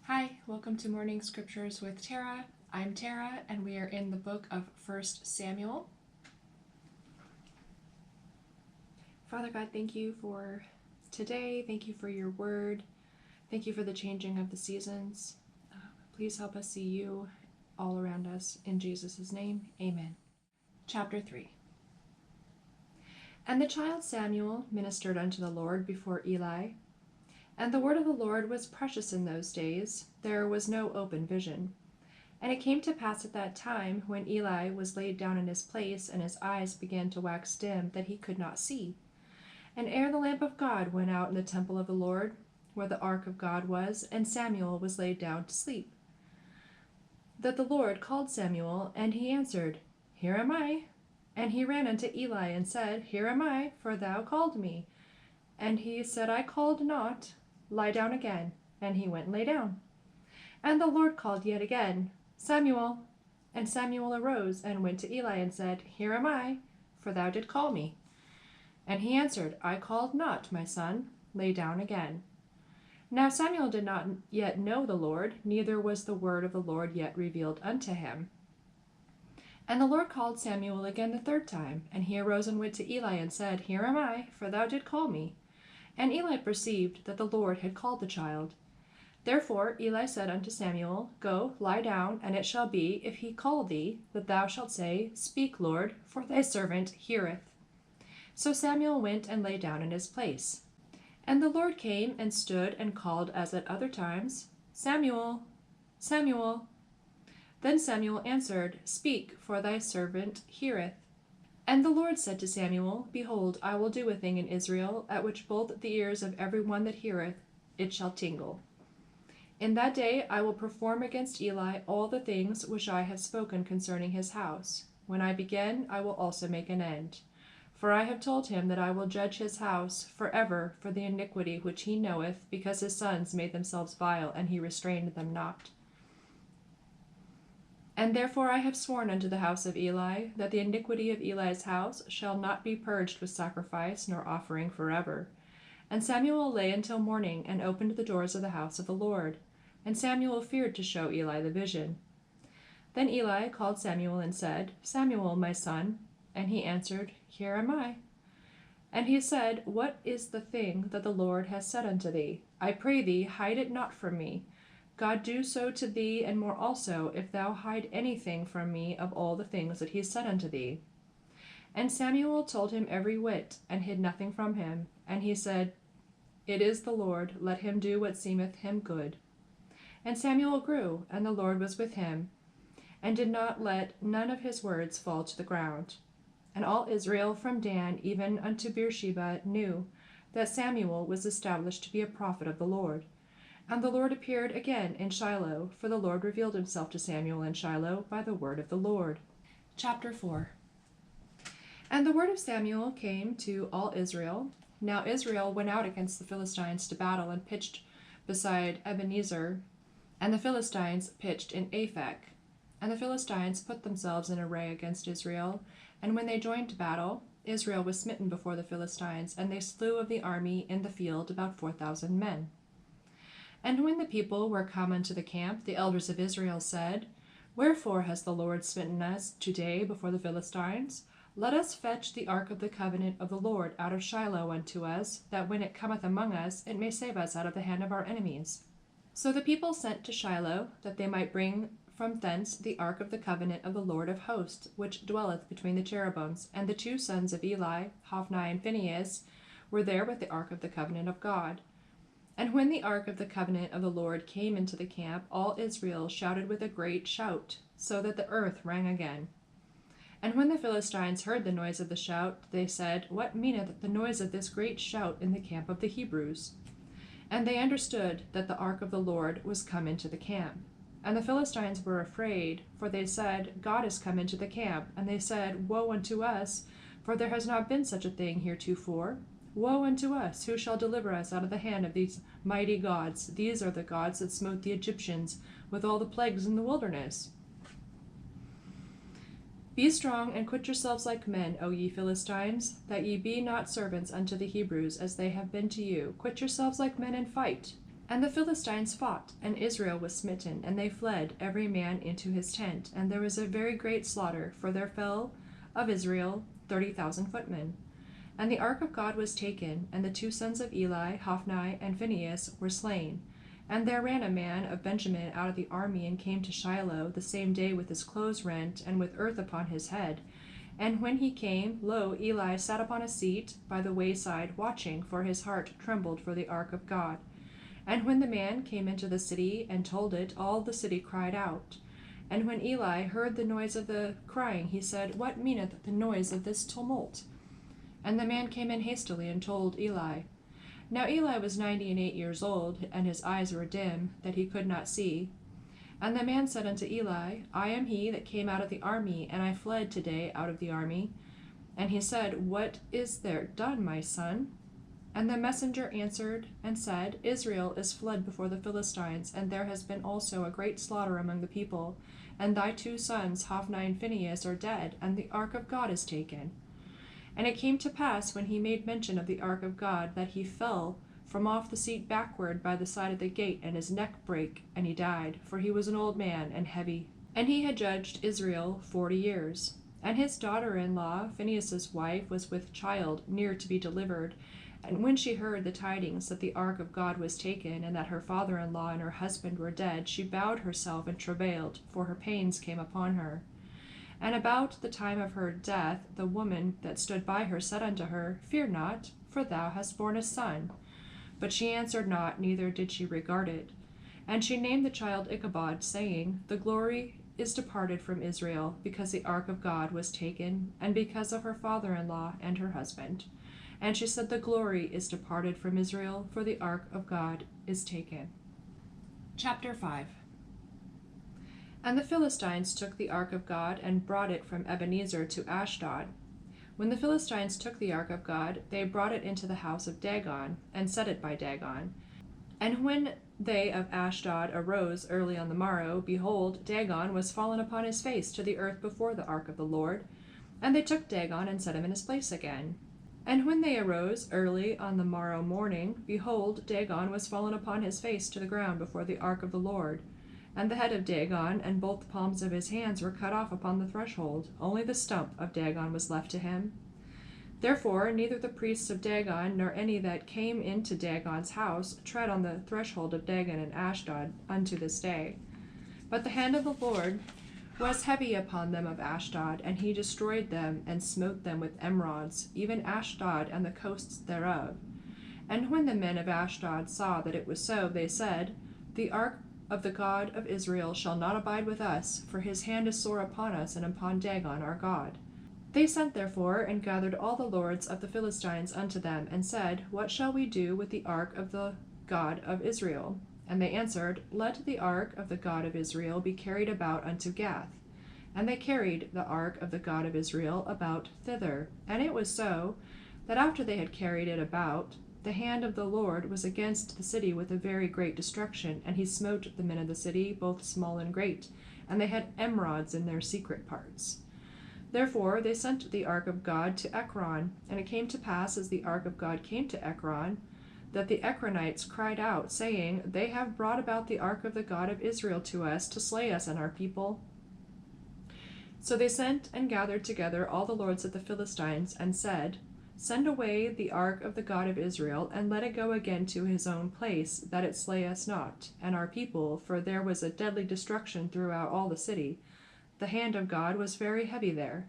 Hi, welcome to Morning Scriptures with Tara. I'm Tara, and we are in the book of 1 Samuel. Father God, thank you for today. Thank you for your word. Thank you for the changing of the seasons. Please help us see you all around us. In Jesus' name, amen. Chapter 3. And the child Samuel ministered unto the Lord before Eli. And the word of the Lord was precious in those days. There was no open vision. And it came to pass at that time, when Eli was laid down in his place, and his eyes began to wax dim, that he could not see. And ere the lamp of God went out in the temple of the Lord, where the ark of God was, and Samuel was laid down to sleep, that the Lord called Samuel, and he answered, Here am I. And he ran unto Eli, and said, Here am I, for thou called me. And he said, I called not. Lie down again. And he went and lay down. And the Lord called yet again, Samuel. And Samuel arose and went to Eli and said, Here am I, for thou didst call me. And he answered, I called not, my son. Lay down again. Now Samuel did not yet know the Lord, neither was the word of the Lord yet revealed unto him. And the Lord called Samuel again the third time. And he arose and went to Eli and said, Here am I, for thou didst call me. And Eli perceived that the Lord had called the child. Therefore Eli said unto Samuel, Go, lie down, and it shall be, if he call thee, that thou shalt say, Speak, Lord, for thy servant heareth. So Samuel went and lay down in his place. And the Lord came and stood and called as at other times, Samuel, Samuel. Then Samuel answered, Speak, for thy servant heareth. And the Lord said to Samuel, Behold, I will do a thing in Israel, at which both the ears of every one that heareth it shall tingle. In that day I will perform against Eli all the things which I have spoken concerning his house. When I begin, I will also make an end. For I have told him that I will judge his house forever for the iniquity which he knoweth, because his sons made themselves vile, and he restrained them not. And therefore I have sworn unto the house of Eli, that the iniquity of Eli's house shall not be purged with sacrifice nor offering forever. And Samuel lay until morning, and opened the doors of the house of the Lord. And Samuel feared to show Eli the vision. Then Eli called Samuel and said, Samuel, my son. And he answered, Here am I. And he said, What is the thing that the Lord has said unto thee? I pray thee, hide it not from me. God do so to thee, and more also, if thou hide anything from me of all the things that he said unto thee. And Samuel told him every whit, and hid nothing from him. And he said, It is the Lord, let him do what seemeth him good. And Samuel grew, and the Lord was with him, and did not let none of his words fall to the ground. And all Israel from Dan even unto Beersheba knew that Samuel was established to be a prophet of the Lord. And the Lord appeared again in Shiloh, for the Lord revealed himself to Samuel in Shiloh by the word of the Lord. Chapter 4. And the word of Samuel came to all Israel. Now Israel went out against the Philistines to battle, and pitched beside Ebenezer, and the Philistines pitched in Aphek. And the Philistines put themselves in array against Israel, and when they joined battle, Israel was smitten before the Philistines, and they slew of the army in the field about 4,000 men. And when the people were come unto the camp, the elders of Israel said, Wherefore has the Lord smitten us today before the Philistines? Let us fetch the ark of the covenant of the Lord out of Shiloh unto us, that when it cometh among us, it may save us out of the hand of our enemies. So the people sent to Shiloh, that they might bring from thence the ark of the covenant of the Lord of hosts, which dwelleth between the cherubims. And the two sons of Eli, Hophni and Phinehas, were there with the ark of the covenant of God. And when the ark of the covenant of the Lord came into the camp, all Israel shouted with a great shout, so that the earth rang again. And when the Philistines heard the noise of the shout, they said, What meaneth the noise of this great shout in the camp of the Hebrews? And they understood that the ark of the Lord was come into the camp. And the Philistines were afraid, for they said, God is come into the camp. And they said, Woe unto us, for there has not been such a thing heretofore. Woe unto us! Who shall deliver us out of the hand of these mighty gods? These are the gods that smote the Egyptians with all the plagues in the wilderness. Be strong and quit yourselves like men, O ye Philistines, that ye be not servants unto the Hebrews, as they have been to you. Quit yourselves like men and fight. And the Philistines fought, and Israel was smitten, and they fled, every man into his tent. And there was a very great slaughter, for there fell of Israel 30,000 footmen. And the ark of God was taken, and the two sons of Eli, Hophni and Phinehas, were slain. And there ran a man of Benjamin out of the army, and came to Shiloh the same day with his clothes rent, and with earth upon his head. And when he came, lo, Eli sat upon a seat by the wayside, watching, for his heart trembled for the ark of God. And when the man came into the city and told it, all the city cried out. And when Eli heard the noise of the crying, he said, What meaneth the noise of this tumult? And the man came in hastily and told Eli. Now Eli was 98 years old, and his eyes were dim, that he could not see. And the man said unto Eli, I am he that came out of the army, and I fled today out of the army. And he said, What is there done, my son? And the messenger answered and said, Israel is fled before the Philistines, and there has been also a great slaughter among the people. And thy two sons, Hophni and Phinehas, are dead, and the ark of God is taken. And it came to pass, when he made mention of the ark of God, that he fell from off the seat backward by the side of the gate, and his neck brake, and he died, for he was an old man and heavy. And he had judged Israel 40 years. And his daughter-in-law, Phinehas's wife, was with child, near to be delivered. And when she heard the tidings that the ark of God was taken, and that her father-in-law and her husband were dead, she bowed herself and travailed, for her pains came upon her. And about the time of her death, the woman that stood by her said unto her, Fear not, for thou hast borne a son. But she answered not, neither did she regard it. And she named the child Ichabod, saying, The glory is departed from Israel, because the ark of God was taken, and because of her father-in-law and her husband. And she said, The glory is departed from Israel, for the ark of God is taken. Chapter 5. And the Philistines took the ark of God, and brought it from Ebenezer to Ashdod. When the Philistines took the ark of God, they brought it into the house of Dagon, and set it by Dagon. And when they of Ashdod arose early on the morrow, behold, Dagon was fallen upon his face to the earth before the ark of the Lord. And they took Dagon, and set him in his place again. And when they arose early on the morrow morning, behold, Dagon was fallen upon his face to the ground before the ark of the Lord. And the head of Dagon and both the palms of his hands were cut off upon the threshold. Only the stump of Dagon was left to him. Therefore neither the priests of Dagon nor any that came into Dagon's house tread on the threshold of Dagon and Ashdod unto this day. But the hand of the Lord was heavy upon them of Ashdod, and he destroyed them and smote them with Emerods, even Ashdod and the coasts thereof. And when the men of Ashdod saw that it was so, they said, The ark of the God of Israel shall not abide with us, for his hand is sore upon us and upon Dagon our God. They sent therefore and gathered all the lords of the Philistines unto them, and said, What shall we do with the ark of the God of Israel? And they answered, Let the ark of the God of Israel be carried about unto Gath. And they carried the ark of the God of Israel about thither. And it was so, that after they had carried it about, the hand of the Lord was against the city with a very great destruction, and he smote the men of the city, both small and great, and they had emerods in their secret parts. Therefore they sent the ark of God to Ekron. And it came to pass, as the ark of God came to Ekron, that the Ekronites cried out, saying, They have brought about the ark of the God of Israel to us, to slay us and our people. So they sent and gathered together all the lords of the Philistines, and said, Send away the ark of the God of Israel, and let it go again to his own place, that it slay us not, and our people, for there was a deadly destruction throughout all the city. The hand of God was very heavy there.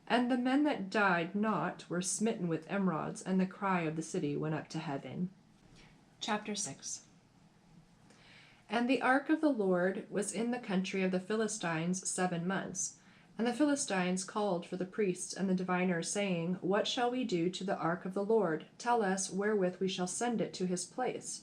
And the men that died not were smitten with emerods, and the cry of the city went up to heaven. Chapter 6. And the ark of the Lord was in the country of the Philistines 7 months. And the Philistines called for the priests and the diviners, saying, What shall we do to the ark of the Lord? Tell us wherewith we shall send it to his place.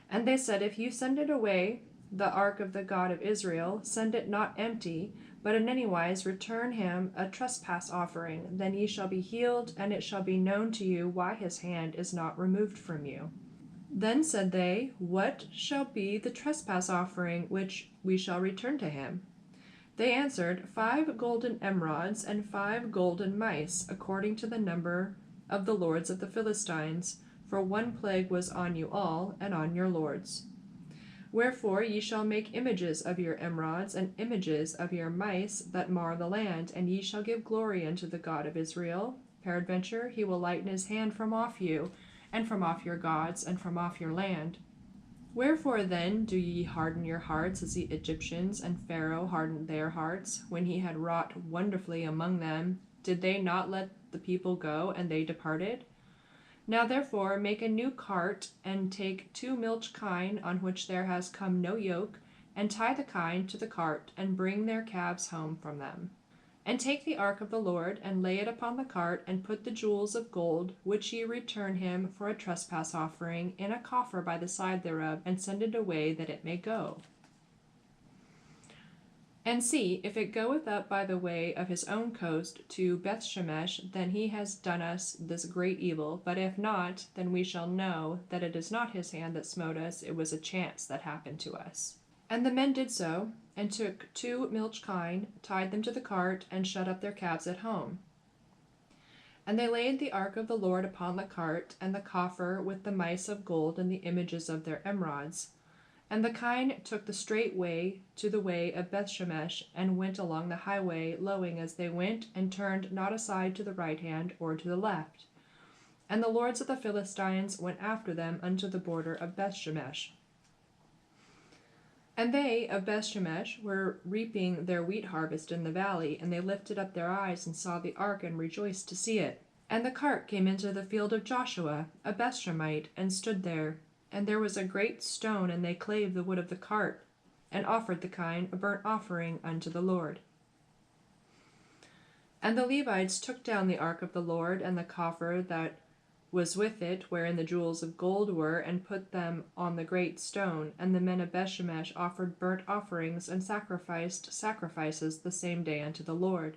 And they said, If you send it away, the ark of the God of Israel, send it not empty, but in any wise return him a trespass offering. Then ye shall be healed, and it shall be known to you why his hand is not removed from you. Then said they, What shall be the trespass offering which we shall return to him? They answered, 5 golden emerods and 5 golden mice, according to the number of the lords of the Philistines, for one plague was on you all, and on your lords. Wherefore ye shall make images of your emerods, and images of your mice that mar the land, and ye shall give glory unto the God of Israel. Peradventure he will lighten his hand from off you, and from off your gods, and from off your land. Wherefore then do ye harden your hearts as the Egyptians and Pharaoh hardened their hearts, when he had wrought wonderfully among them? Did they not let the people go, and they departed? Now therefore make a new cart, and take 2 milch kine, on which there has come no yoke, and tie the kine to the cart, and bring their calves home from them. And take the ark of the Lord, and lay it upon the cart, and put the jewels of gold, which ye return him for a trespass offering, in a coffer by the side thereof, and send it away that it may go. And see, if it goeth up by the way of his own coast to Bethshemesh, then he has done us this great evil. But if not, then we shall know that it is not his hand that smote us, it was a chance that happened to us. And the men did so, and took 2 milch kine, tied them to the cart, and shut up their calves at home. And they laid the ark of the Lord upon the cart, and the coffer with the mice of gold and the images of their emerods. And the kine took the straight way to the way of Bethshemesh, and went along the highway, lowing as they went, and turned not aside to the right hand or to the left. And the lords of the Philistines went after them unto the border of Bethshemesh. And they of Bethshemesh were reaping their wheat harvest in the valley, and they lifted up their eyes and saw the ark, and rejoiced to see it. And the cart came into the field of Joshua, a Bethshemite, and stood there. And there was a great stone, and they clave the wood of the cart, and offered the kine a burnt offering unto the Lord. And the Levites took down the ark of the Lord, and the coffer that was with it, wherein the jewels of gold were, and put them on the great stone. And the men of Bethshemesh offered burnt offerings, and sacrificed sacrifices the same day unto the Lord.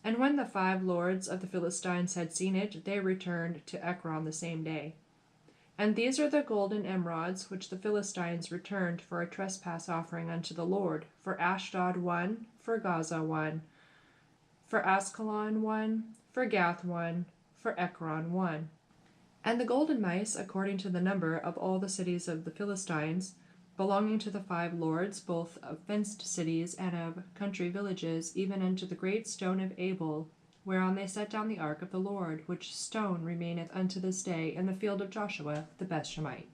And when the 5 lords of the Philistines had seen it, they returned to Ekron the same day. And these are the golden emerods which the Philistines returned for a trespass offering unto the Lord: for Ashdod 1, for Gaza 1, for Askelon 1, for Gath 1, for Ekron 1. And the golden mice, according to the number of all the cities of the Philistines, belonging to the 5 lords, both of fenced cities and of country villages, even unto the great stone of Abel, whereon they set down the ark of the Lord, which stone remaineth unto this day in the field of Joshua the Bethshemite.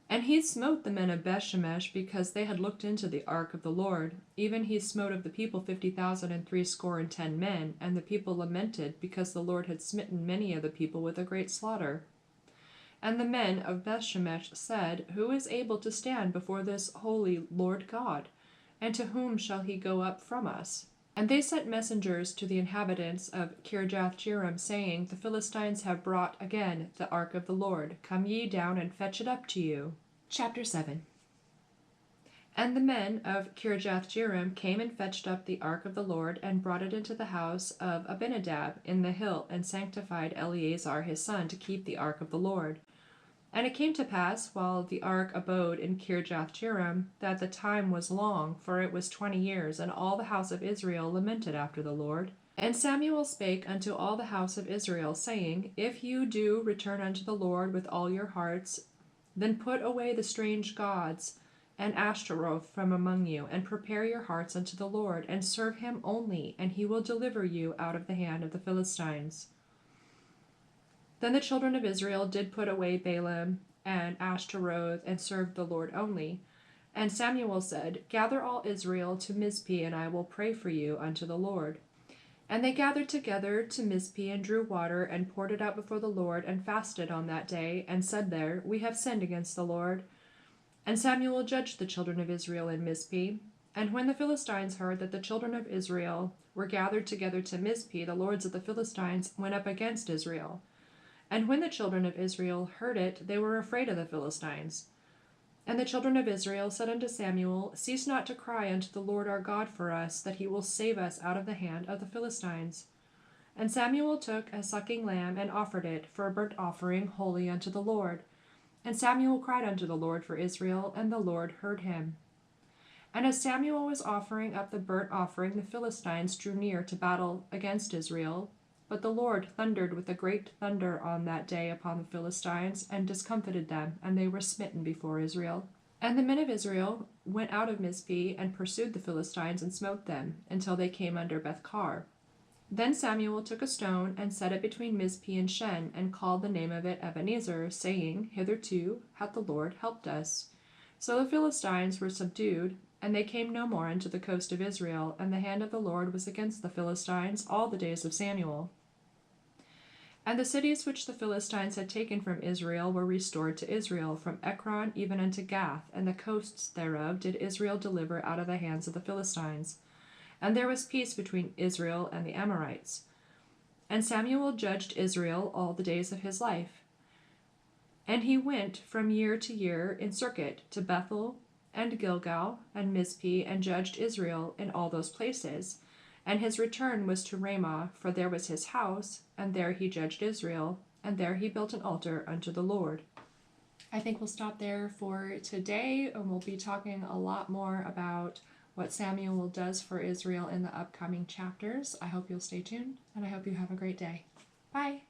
And he smote the men of Bethshemesh, because they had looked into the ark of the Lord. Even he smote of the people 50,060 men, and the people lamented, because the Lord had smitten many of the people with a great slaughter. And the men of Bethshemesh said, Who is able to stand before this holy Lord God? And to whom shall he go up from us? And they sent messengers to the inhabitants of Kirjath-jearim, saying, The Philistines have brought again the ark of the Lord. Come ye down and fetch it up to you. Chapter 7. And the men of Kirjath-jearim came and fetched up the ark of the Lord, and brought it into the house of Abinadab in the hill, and sanctified Eleazar his son to keep the ark of the Lord. And it came to pass, while the ark abode in Kirjath-jearim, that the time was long, for it was 20 years, and all the house of Israel lamented after the Lord. And Samuel spake unto all the house of Israel, saying, If you do return unto the Lord with all your hearts, then put away the strange gods and Ashtaroth from among you, and prepare your hearts unto the Lord, and serve him only, and he will deliver you out of the hand of the Philistines. Then the children of Israel did put away Balaam and Ashtaroth, and served the Lord only. And Samuel said, Gather all Israel to Mizpeh, and I will pray for you unto the Lord. And they gathered together to Mizpeh, and drew water, and poured it out before the Lord, and fasted on that day, and said there, We have sinned against the Lord. And Samuel judged the children of Israel in Mizpeh. And when the Philistines heard that the children of Israel were gathered together to Mizpeh, the lords of the Philistines went up against Israel. And when the children of Israel heard it, they were afraid of the Philistines. And the children of Israel said unto Samuel, Cease not to cry unto the Lord our God for us, that he will save us out of the hand of the Philistines. And Samuel took a sucking lamb, and offered it for a burnt offering holy unto the Lord. And Samuel cried unto the Lord for Israel, and the Lord heard him. And as Samuel was offering up the burnt offering, the Philistines drew near to battle against Israel. But the Lord thundered with a great thunder on that day upon the Philistines, and discomfited them, and they were smitten before Israel. And the men of Israel went out of Mizpeh and pursued the Philistines and smote them, until they came under Bethkar. Then Samuel took a stone and set it between Mizpeh and Shen, and called the name of it Ebenezer, saying, Hitherto hath the Lord helped us. So the Philistines were subdued, and they came no more into the coast of Israel, and the hand of the Lord was against the Philistines all the days of Samuel. And the cities which the Philistines had taken from Israel were restored to Israel, from Ekron even unto Gath, and the coasts thereof did Israel deliver out of the hands of the Philistines. And there was peace between Israel and the Amorites. And Samuel judged Israel all the days of his life. And he went from year to year in circuit to Bethel and Gilgal and Mizpeh, and judged Israel in all those places. And his return was to Ramah, for there was his house, and there he judged Israel, and there he built an altar unto the Lord. I think we'll stop there for today, and we'll be talking a lot more about what Samuel does for Israel in the upcoming chapters. I hope you'll stay tuned, and I hope you have a great day. Bye!